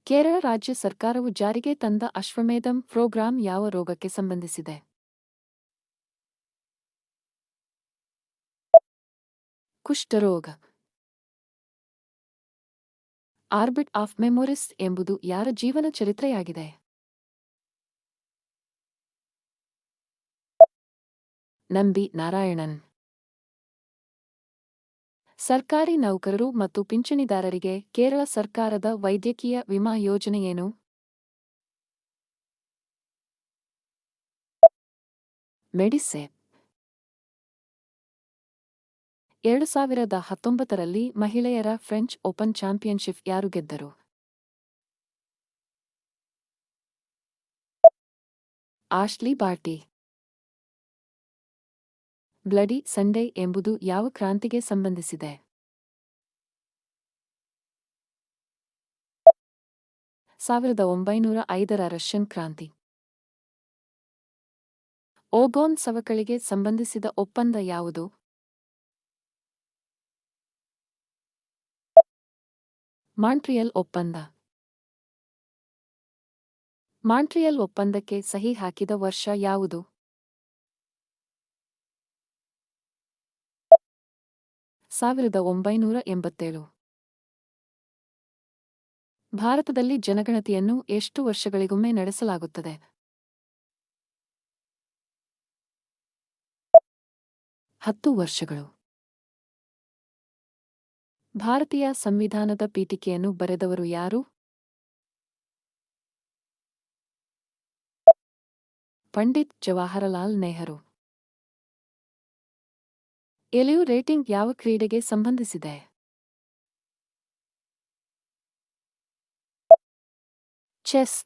ಕೇರಳ ರಾಜ್ಯ ಸರ್ಕಾರವು ಜಾರಿಗೆ ತಂದ ಅಶ್ವಮೇಧಂ ಪ್ರೋಗ್ರಾಂ ಯಾವ ರೋಗಕ್ಕೆ ಸಂಬಂಧಿಸಿದೆ? ಕುಷ್ಠರೋಗ. ಆರ್ಬಿಟ್ ಆಫ್ ಮೆಮೊರಿಸ್ ಎಂಬುದು ಯಾರ ಜೀವನ ಚರಿತ್ರೆಯಾಗಿದೆ? ನಂಬಿ ನಾರಾಯಣನ್. ಸರ್ಕಾರಿ ನೌಕರರು ಮತ್ತು ಪಿಂಚಣಿದಾರರಿಗೆ ಕೇರಳ ಸರ್ಕಾರದ ವೈದ್ಯಕೀಯ ವಿಮಾ ಯೋಜನೆಯೇನು? ಮೆಡಿಸೇಪ್. 2019ರಲ್ಲಿ ಮಹಿಳೆಯರ ಫ್ರೆಂಚ್ ಓಪನ್ ಚಾಂಪಿಯನ್ಶಿಪ್ ಯಾರು ಗೆದ್ದರು? ಆಶ್ಲಿ ಬಾರ್ಟಿ. ಬ್ಲಡಿ ಸಂಡೇ ಎಂಬುದು ಯಾವ ಕ್ರಾಂತಿಗೆ ಸಂಬಂಧಿಸಿದೆ? 1905ರ ರಷ್ಯನ್ ಕ್ರಾಂತಿ. ಓಗೋನ್ ಸವಕಳಿಗೆ ಸಂಬಂಧಿಸಿದ ಒಪ್ಪಂದ ಯಾವುದು? ಮಾಂಟ್ರಿಯಲ್ ಒಪ್ಪಂದ. ಮಾಂಟ್ರಿಯಲ್ ಒಪ್ಪಂದಕ್ಕೆ ಸಹಿ ಹಾಕಿದ ವರ್ಷ ಯಾವುದು? 1987. ಭಾರತದಲ್ಲಿ ಜನಗಣತಿಯನ್ನು ಎಷ್ಟು ವರ್ಷಗಳಿಗೊಮ್ಮೆ ನಡೆಸಲಾಗುತ್ತದೆ? 10 ವರ್ಷಗಳು. ಭಾರತೀಯ ಸಂವಿಧಾನದ ಪೀಠಿಕೆಯನ್ನು ಬರೆದವರು ಯಾರು? ಪಂಡಿತ್ ಜವಾಹರಲಾಲ್ ನೆಹರು. ಎಲಿಯು ರೇಟಿಂಗ್ ಯಾವ ಕ್ರೀಡೆಗೆ ಸಂಬಂಧಿಸಿದೆ? ಚೆಸ್.